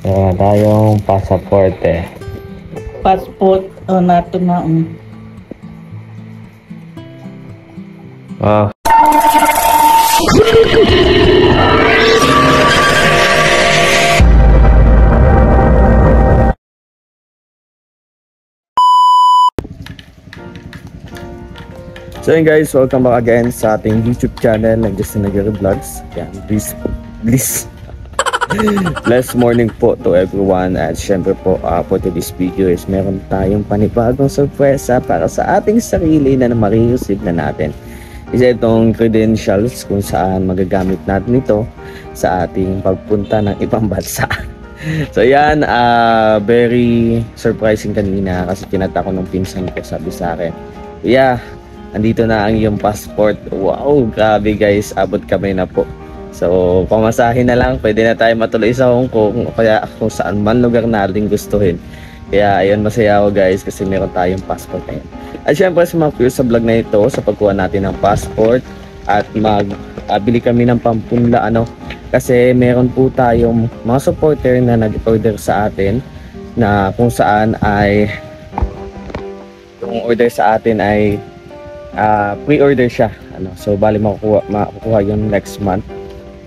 Meron tayong pasaporte. Passport nato na. Oh. So yun guys, welcome back again sa ating YouTube channel ng Justin Aguirre Vlogs. Yan, please blessed morning po to everyone. At syempre po, for today's video is meron tayong panibagong sorpresa para sa ating sarili na marireceive na natin. Isa itong credentials kung saan magagamit natin ito sa ating pagpunta ng ibang bansa. So yan, very surprising kanina kasi tinata ko ng pinsan ko, sabi sa akin, yeah, andito na ang iyong passport. Wow, grabe guys, abot kami na po. So, pamasahin na lang, pwede na tayo matuloy sa Hong Kong o kaya kung saan man lugar natin gustuhin. Kaya ayun, masaya ako guys kasi meron tayong passport ngayon. At syempre sa mga curious sa vlog na ito, sa pagkuha natin ng passport at bili kami ng pampunla kasi meron po tayong mga supporter na nag-order sa atin na kung saan ay yung order sa atin ay pre-order siya. So bali makukuha yung next month.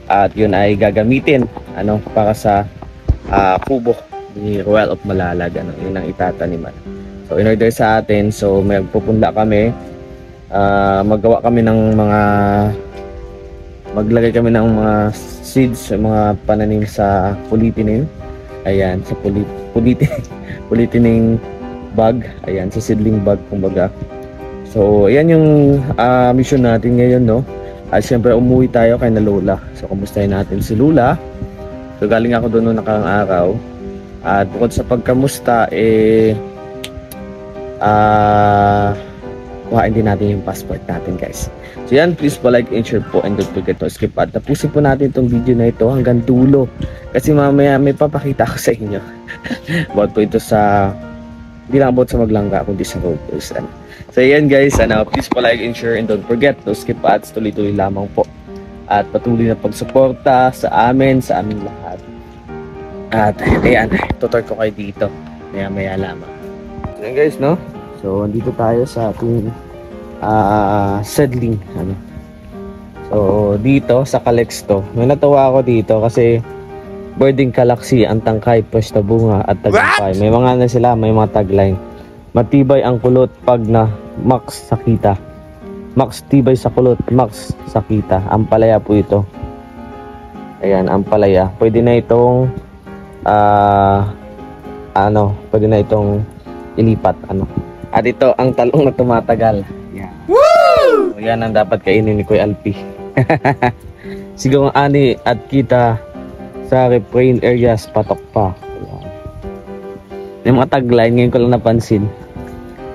At yun ay gagamitin para sa kubo ni Royal of Malalag, yun ang itataniman. So in order sa atin, so may pupunla kami, maggawa kami ng maglagay kami ng mga seeds, mga pananim sa polythene. Ayan, sa polythene bag, ayan, sa seedling bag kumbaga. So ayan yung mission natin ngayon, no? At syempre umuwi tayo kay na Lola. So kumustahin natin si Lola. So galing ako doon noong nakang araw. At bukod sa pagkamusta, kuhain din natin yung passport natin guys. So yan, please like and share po and don't forget to skip ad. Tapusin po natin itong video na ito hanggang dulo. Kasi mamaya may papakita ko sa inyo. About po ito sa, hindi lang about sa maglangga kundi sa road course. So yan guys, please like and share and don't forget to skip ads, tuloy-tuloy lamang po. At patuloy na pagsuporta sa aming lahat. At ayan, tutor ko kayo dito. Maya lamang. So yan guys, no? So dito tayo sa ating seedling. So dito sa Calexto, may natawa ako dito kasi Birding Galaxy, ang tangkay, pwesto bunga at tagumpay. May mga sila, may mga tagline. Matibay ang kulot pag na max sakita. Max tibay sa kulot, max sakita. Ampalaya po ito. Ayan, ampalaya. Pwede na itong pwede na itong ilipat At ito ang talong na tumatagal. Yan. Woo! So, yan ang dapat kainin ni Kuya Alpi. Siguro ani at kita sa refrain areas patok pa. Yung mga tagline ngayon ko lang napansin.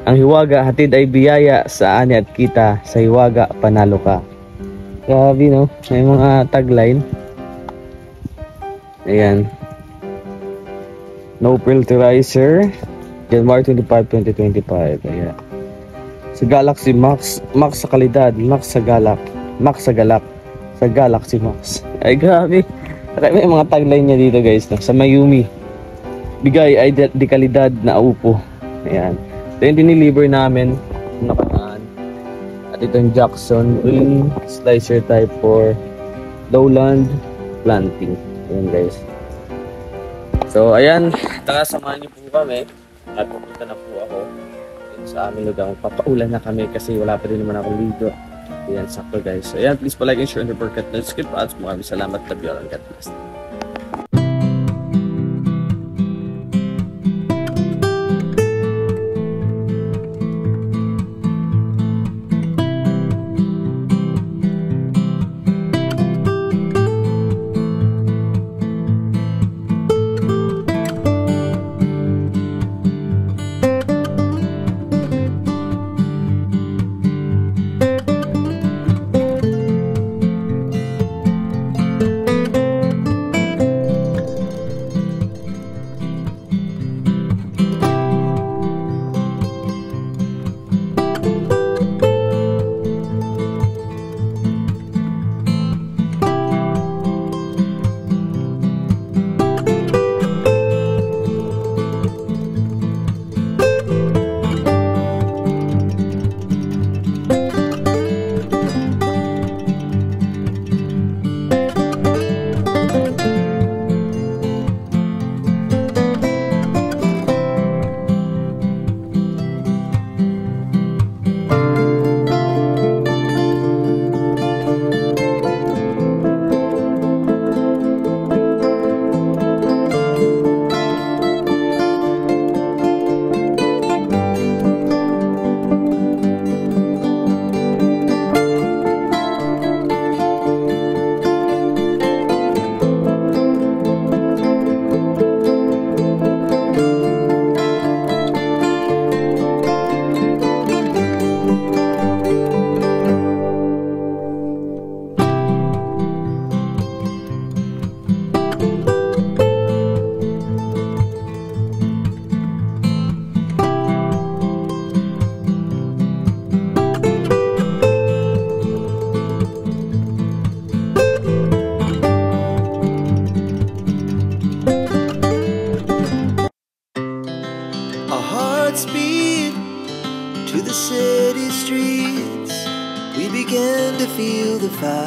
Ang hiwaga hatid ay biyaya sa ani at kita, sa hiwaga panalo ka. Grabe, no? May mga tagline. Ayan. No filterizer. January 25, 2025. Ayan. Sa Galaxy Max sa kalidad, Max sa galak, Max sa galak, sa Galaxy Max. Ay grabe. May mga tagline niya dito guys, no? Sa Mayumi, bigay ay di kalidad na upo. Ayan. Ito yung diniliver namin nakaraan. At ito yung Jackson Green Slicer type for lowland planting. Ayan guys. So ayan, tara samahan niyo po kami. At pupunta na po ako sa aming lugar. Papaulan na kami kasi wala pa din naman akong video. Ayan, sakto guys. So ayan, please like and share and don't forget to skip ads. Maraming salamat. Love you all and God bless.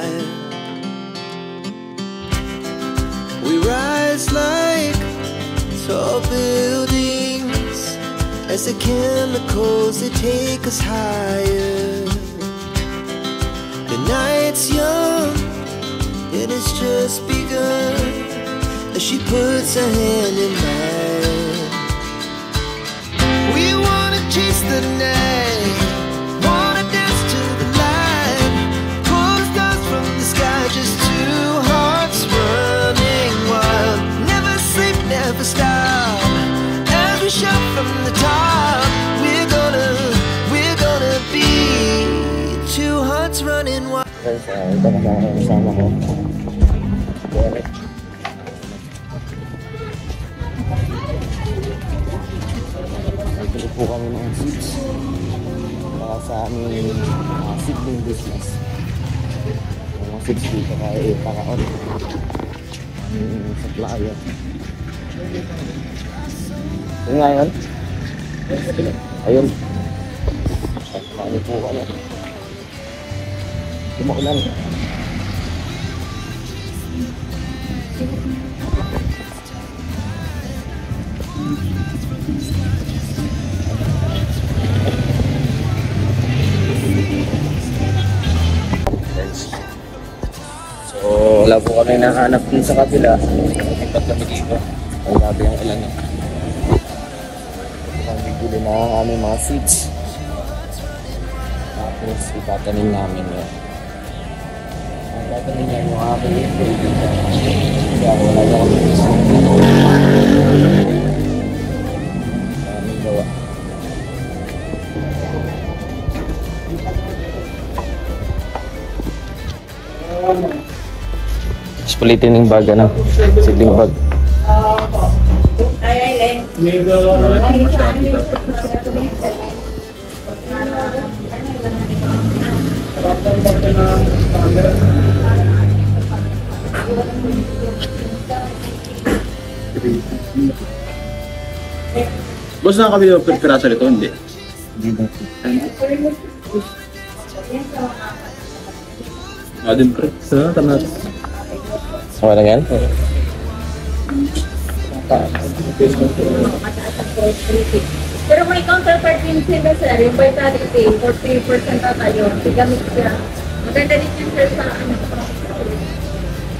fire. We rise like tall buildings as the chemicals they take us higher. The night's young and it's just begun as she puts her hand in mine. We wanna chase the night, wanna dance to the light, pull the stars from the sky, just two hearts running wild. Never sleep, never stop, as we shout from the top. We're gonna be two hearts running wild. Guys, ito na lang ang kasama ko. Derek. Nagtuloy po kami ng seeds para sa aming seedling business. Ang mga seeds dito kay Paraon. Ang supplier. Yung ngayon? Ayun. Kami po ano. Umuulan. So, wala po kami nakahanap dun sa kabila. Ipat kami dito. Ang grabe ang ulan eh. Ang bibili na ang aming mga seeds. Tapos itatanim namin yun. Ang tatanim niya yung aming ito. Kaya wala na kami dito. Maraming gawa. Tapos pulitin yung bag, ano? Seedling bag. Boss, nakakabili mo piraso nito? Hindi. Din pre. Sana tama natin. Okay lang yan? Pero may counterpart din sila sir, yung vitality, 40% na tayo, gamit siya. Maganda din yung sir sa ano.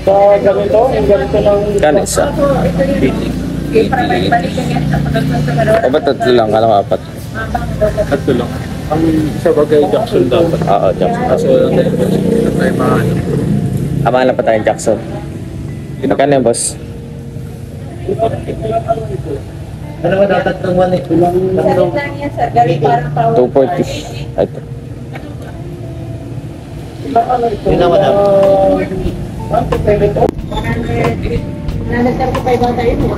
Sa ganito, yung ganito lang. Kanin sa So, ito yung para may balikan yan sa pagkakas sa galawa. o ba tatlo lang? Kala ko apat. Tatlo lang. Ang sa bagay Jackson dapat. Oo, Jackson. Kaso tayo mahanap. Amahan lang pa tayong Jackson. Magkano yan, boss? Ano ba dapat ng 1 ito lang? Sa lang yan sir, galing parang power. 240. Ito. Yun naman na. 135 ang tayo mo.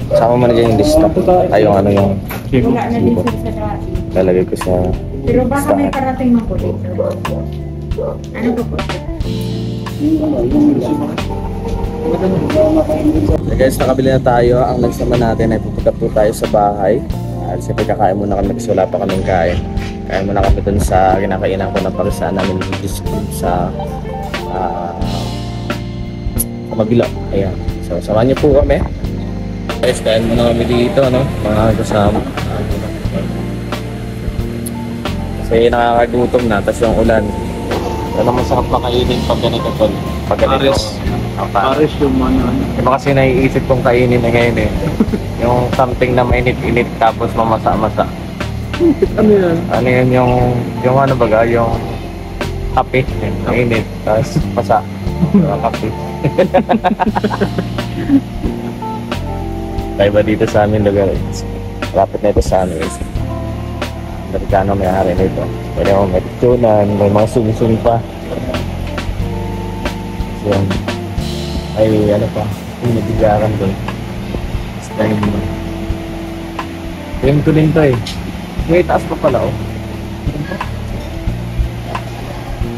Sama mo na dyan yung lista. Ay, yung ano yung Wala na din sir sa dati. lalagay ko sa Pero baka may listahan. parating man po dito. Ano po po? So guys, nakabili na tayo. Ang next naman natin ay pupunta po tayo sa bahay. At siyempre kakain muna kami kasi wala pa kaming kain. Kain muna kami dun sa kinakainan ko ng parisaan namin sa Mabila. Ayan. So samahan niyo po kami. Guys, kain muna kami dito, ano? Mga kasama. Kasi nakakagutom na, tapos yung ulan. Ano masarap na kainin pag ganito tol. Pag ganito. Pares yung ano. Iba kasi naiisip kong kainin na ngayon eh. Yung something na mainit-init tapos mamasa-masa. Ano yan? Ano yun yung ano baga, yung kape. Mainit, tapos masa. Kape. Kaya ba dito sa amin lugar? Rapid na ito sa amin. Amerikano may hari na ito. Pwede akong may tunan, may mga sumi-sumi pa. So, ay ano pa, yung nabigaran doon. Yung ko din to eh. May taas pa pala oh.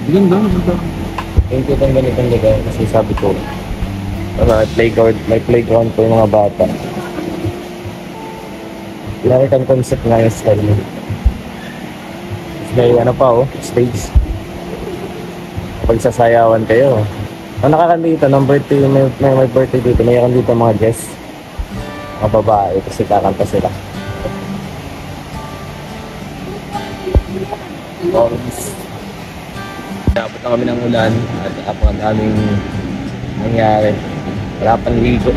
Ganda, ganda. Yung ko itong ganitong lugar kasi sabi ko, may playground po yung mga bata. American concept nga yung style mo. May ano pa oh, stage. Pagsasayawan kayo. Kung nakakandito ng birthday, may birthday dito, mayroon dito mga guests. Mga babae, kasi kakanta sila. Dapat na kami ng ulan at ang daming nangyari. Wala pang ligo.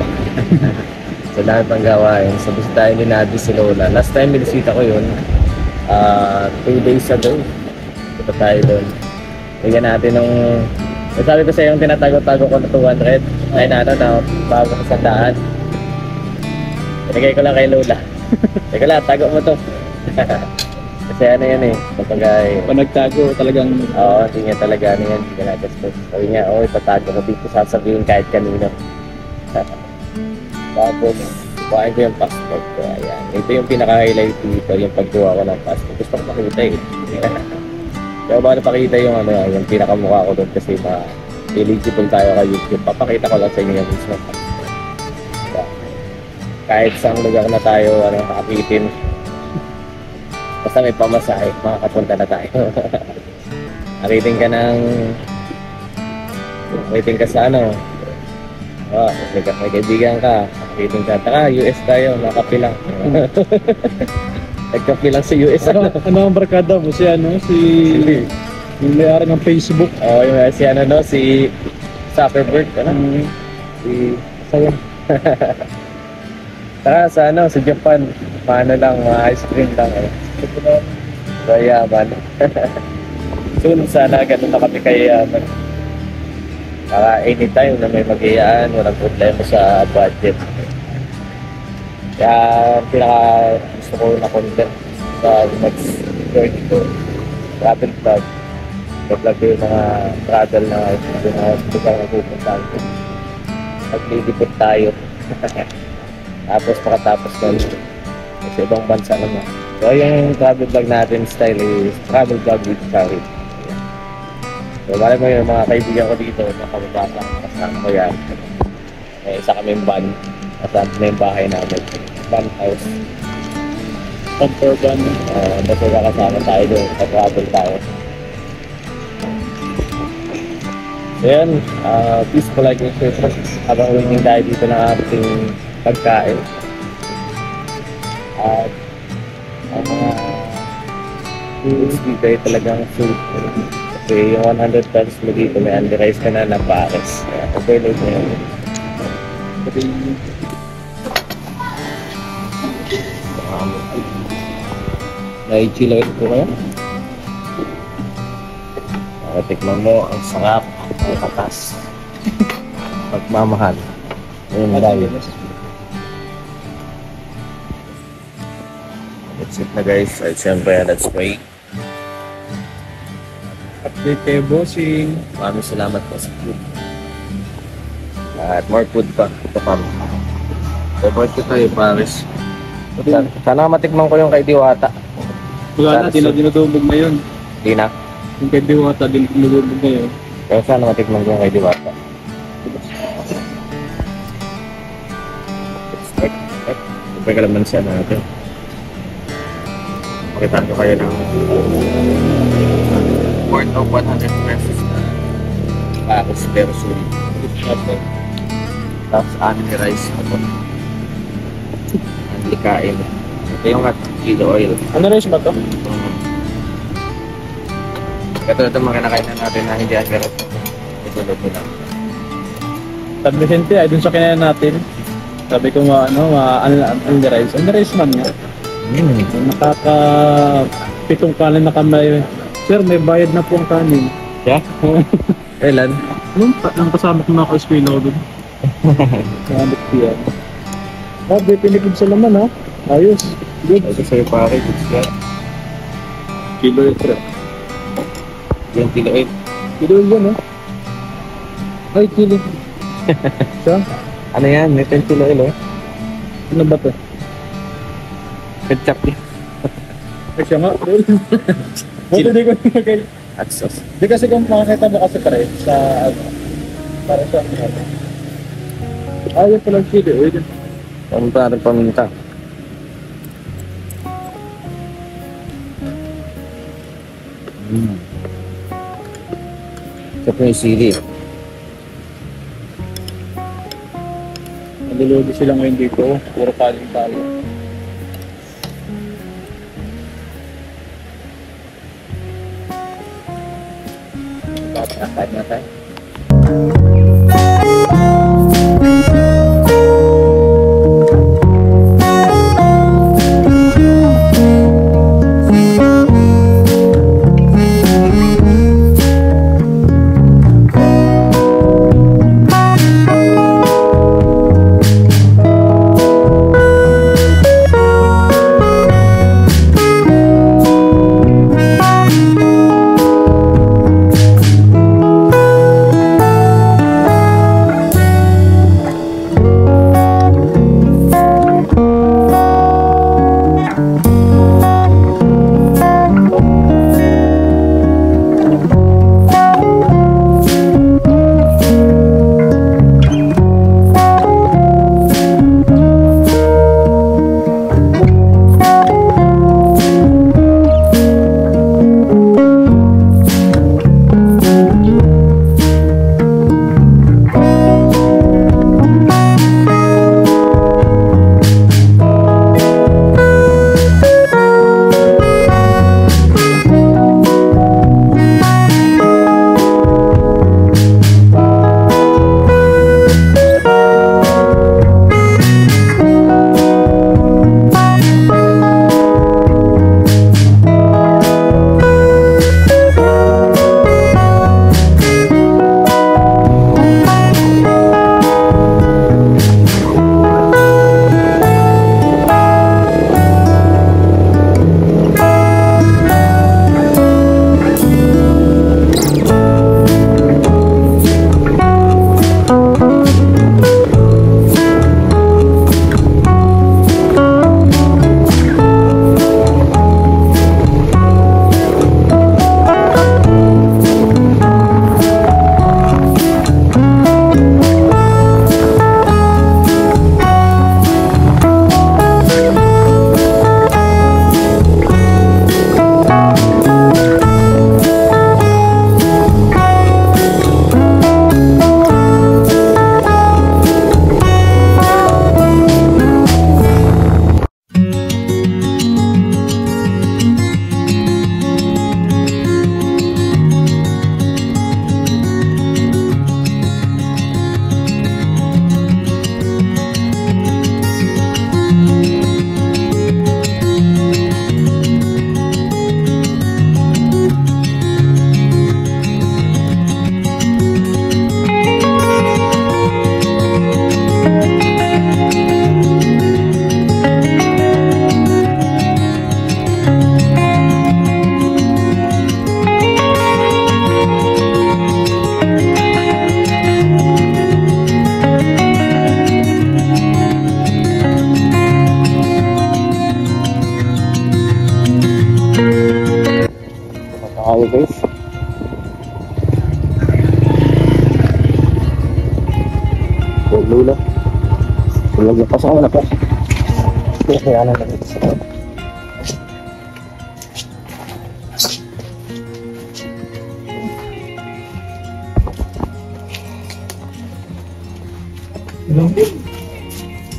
So dami pang gawain. So gusto tayo din natin si Lola. Last time binisita ko yun, 2 days ago. Punta tayo doon. Bigyan natin ng... sabi ko sa yung tinatago-tago ko na 200. Ay na bago sa daan. Pinagay ko lang kay Lola. Teka lang, tago mo to. Kasi ano yan eh, kapag ay... Pag nagtago, talagang... Oo, hindi niya talaga ano yan, hindi niya nagastos. Sabi niya, ipatago ko dito, sasabihin kahit kanino. Tapos, kuhain ko yung passport ko, ayan. Ito yung pinaka-highlight dito, yung pagkuha ko ng passport. Gusto ko makita eh. Kaya ba napakita yung ano, yung pinakamukha ko doon kasi eligible tayo kay YouTube. Papakita ko lang sa inyo yung mismo passport. Kahit saan lugar na tayo, nakapitin. Basta may pamasahe, makakapunta na tayo. Rating ka ng... Rating ka sa ano? May kaibigan ka. Rating ka. Taka, US tayo, makapi lang. Nagkapi lang sa US. Ano ang barkada mo? Si yung may-ari ng Facebook. Yung si Zuckerberg, si Sayang. Taka, sa sa Japan, paano lang, ice cream lang So, yaman. Soon, sana ganun na kami kayaman. Para anytime na may mag-iyaan, walang problema sa budget. Kaya, pinaka gusto ko na content sa next journey ko. Travel vlog. Vlog ko yung mga travel na lugar na pupuntahan ko. Maglilipot tayo. Tapos, makatapos nun. Sa ibang bansa naman. So, yung travel vlog natin style is travel vlog with Charlie. So, bali mo yung mga kaibigan ko dito, mga kababasa, kasama ko yan. May isa kaming van, kasama na yung bahay namin. Van house. Camper van. Basta kasama tayo doon, travel tayo. So, yan. Please like and share habang waiting tayo dito ng ating pagkain. At ang mga foods dito ay talagang food. Kasi yung 100 pesos mo dito, may under rice ka na ng pares. Kaya available na yun. Nai-chill ko kaya? Tikman mo, ang sarap, ang katas. Pagmamahal. Ayun, dahil. That's it na guys. At siyempre, let's pray. Update kayo, bossing. Maraming salamat po sa food. At more food pa. Ito pa. Favorite ko tayo, Paris. Sana matikman ko yung kay Diwata. Wala na, dinudubog na yun. Di na. Yung kay Diwata, dinudubog na yun. Pero sana matikman ko yung kay Diwata. Ipay kalamansi natin. Makitaan ko kayo ng worth of 100 pesos na Paris versus tapos anime rice ako. Ang likain. Ito yung kilo oil. Ano rice ba to? Ito mga kinakain na natin na hindi agad. Ito lang. San Vicente, ay dun sa kinain natin. Sabi ko rice. Ang rice man nga. Nakaka-pitong kanin na kamay. Sir, may bayad na po ang kanin. Yeah? Kailan? Nung kasama ko na ako eskwela ko dun. Sabi ko yan. Sabi, pinikid sa laman ha. Ayos. Good. Ito sa'yo pare, goods ka. Kilo yun, sir. Yung kilo 8. Kilo yun ha. Ay, kilo. Siya? Ano yan? May 10 kilo ilo. Ano ba to? Ketchup yun. Ay, siya nga. Buti di ko nilagay. At sauce. Di kasi kung makakita mo kasi pare sa para sa ayaw pala chili. Pamunta natin paminta. Ito po yung sili. Naluludo sila ngayon dito. Puro kaling-talo. Kahit na tayo. tayo guys. Lula. Tulog na pasok na pa. Kaya na lang.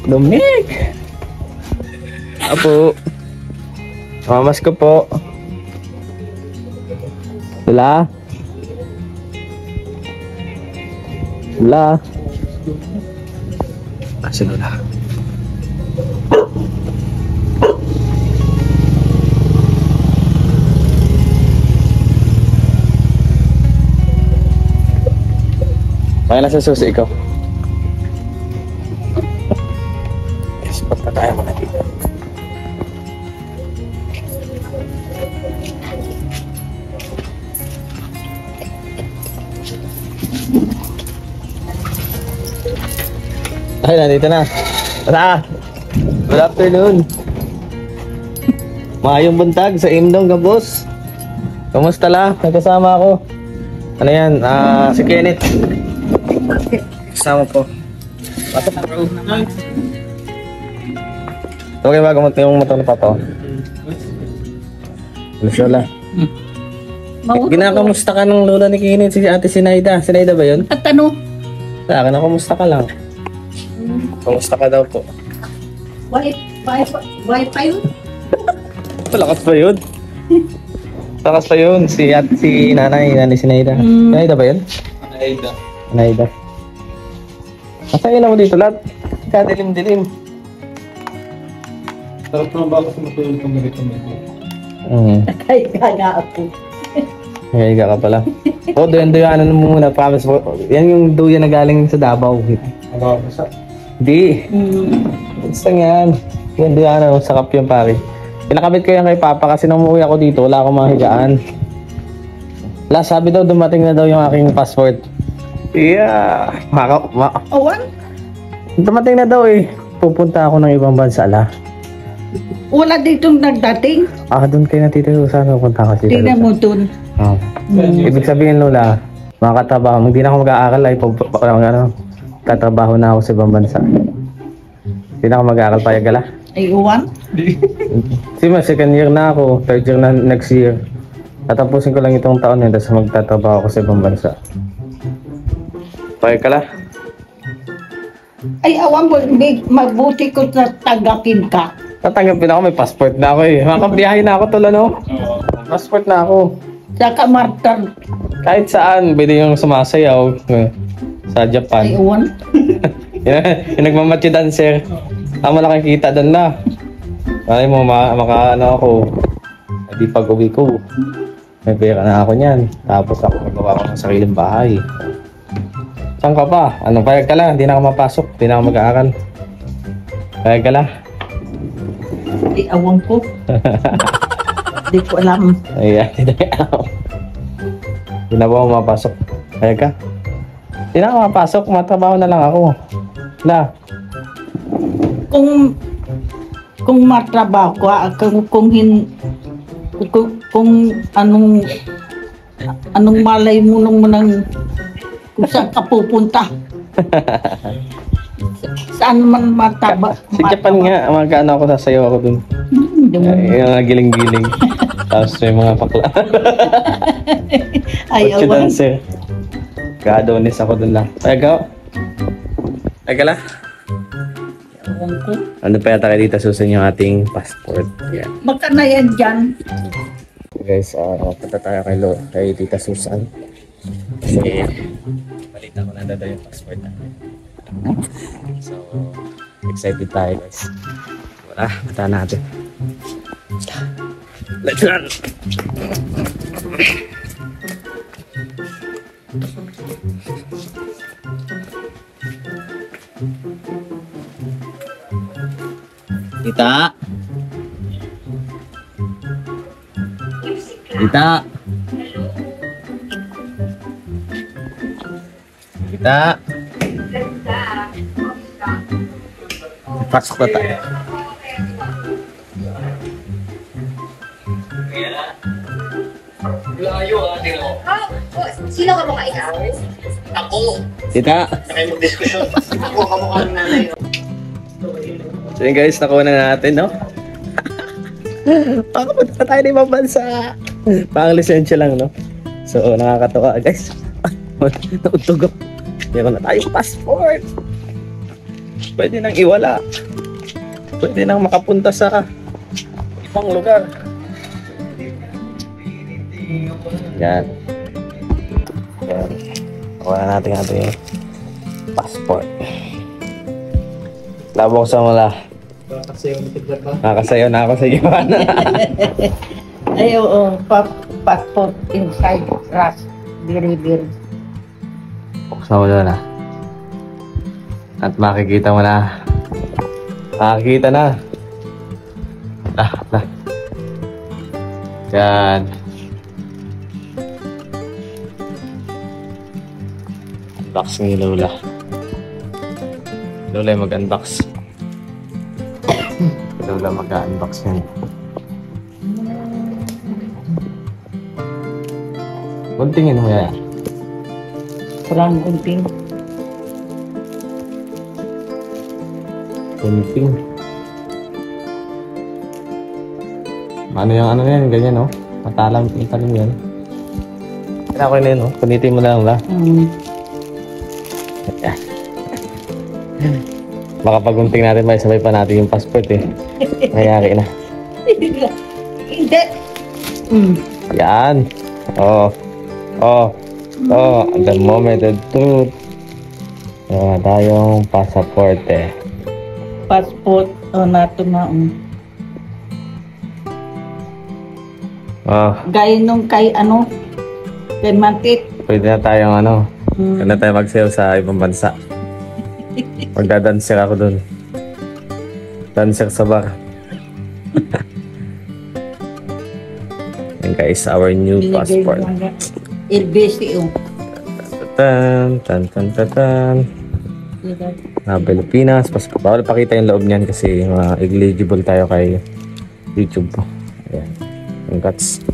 Dominic! Apo. Mamas ko po. Lula? Lula? Si Lula. Kaya nasa susi ikaw. Spot na tayo muna dito. Ay, nandito na. Tara! Good afternoon. Maayong buntag sa Imdong, Gabos. Kumusta la? Nagkasama ako. Ano yan? Si Kenneth. Kasama po. Pasok na bro. Okay ba? Gumunti yung motor na pato. Alas wala. Ginakamusta ka ng lola ni Kenneth, si ate Sinaida. Sinaida ba yun? At ano? Sa akin, kamusta ka lang? Kamusta ka daw po? Wifi yun? Malakas pa yun. Malakas pa yun. Si nanay Sinaida. Sinaida ba yun? Sinaida. Masaya na mo dito lahat. Kadilim-dilim. Sarap naman ba kasi matulog kang ganito medyo. Ay, gaga ako. Ngayiga ka pala. O, duyan-duyanan mo muna. Promise mo. Yan yung duyan na galing sa Davao. Nakakasa. Di. Basta yan. Duyan-duyanan mo. Sakap yung pare. Pinakabit ko yan kay Papa kasi nung umuwi ako dito, wala akong mahigaan. Last, sabi daw, dumating na daw yung aking passport. Yeah. Awan? Dumating na daw eh. Pupunta ako ng ibang bansa la. Wala ditong nagdating. Doon kayo natitiro. Saan pupunta kasi? Tingnan mo dun. Ibig sabihin, Lola, mga katrabaho, hindi na ako mag-aaral ay katrabaho na ako sa ibang bansa. Hindi na ako mag-aaral payagala. Ay, uwan? Sima, second year na ako, third year na next year. Tatapusin ko lang itong taon yun, tapos magtatrabaho ako sa ibang bansa. Payagala? Ay, awan mo, mabuti ko na tanggapin ka. Tatanggapin ako, may passport na ako eh. Makabiyahe na ako tol, ano? Passport na ako. Saka Martan. Kahit saan, pwede yung sumasayaw sa Japan. Ay, uwan? Yung nagmamatch dancer. Malaking kita doon na. Malay mo, ano ako. Hindi pag uwi ko. May pera na ako niyan. Tapos ako magawa ko ng sariling bahay. Saan ka pa? Anong payag ka lang? Hindi na ako mapasok. Hindi na ako mag-aaral. Payag ka lang? Ay, awan ko. Hindi ko alam. Ayan, hindi na ako. Hindi na ako mapasok. Payag ka? Hindi na ako mapasok. Matrabaho na lang ako. Wala. Kung matrabaho ko, kung anong malay mo nang kung saan ka pupunta. Saan man mataba. Si Japan nga, magkano ako sasayaw ako dun. Yung mga giling-giling. Tapos may mga pakla. Ay, Kotse awan. dancer. Ka-adonis ako dun lang. Payag ka lang? Awan ko. Ano pa yata kayo dito susun yung ating passport. Yan. Baka na yan dyan. Guys, punta tayo kay Tita Susan. Kasi balita ko na daw yung passport natin. So, excited tayo guys. Wala, punta natin. Let's run! Tita! Tita! Tita! Pasok na tayo. Sino ka mukha ikaw? Tita! So yun guys, nakuha na natin, no? Pakapunta tayo ng ibang bansa. Pang lisensya lang, no? So, nakakatawa guys. Nautog ako. Meron na tayong passport. Pwede nang iwala. Pwede nang makapunta sa ibang lugar. Yan. Yan. Nakuha na natin ating passport. Labo ko sa mula. Nakakasayaw na ako sa iwan. Ay, oo. Passport inside rush. Biri-biri. Buksan mo na. At makikita mo na. Makikita na. Yan. Unbox ni Lola. Lola yung mag-unbox. Lola mag-unbox yan. Guntingin mo yan. Kurang gunting. Gunting. Ano yung ano yan? Ganyan, no? Matalim yan. Okay na yun, oh. Punitin mo na lang la. Baka pagunting natin, may sabay pa natin yung passport eh. Nangyari na. Hindi. Yan. Oh. The moment of truth. Wala tayong pasaporte. Passport. Nato na. Oh, Gaya nung kay kay Mantit. pwede na tayong pwede na tayo magsayaw sa ibang bansa. Magdadanser ako dun. Dancer sa bar. And guys, our new passport. LBC. Tan. Pilipinas. Bawal pakita yung loob niyan kasi eligible tayo kay YouTube. Ayan. Congrats.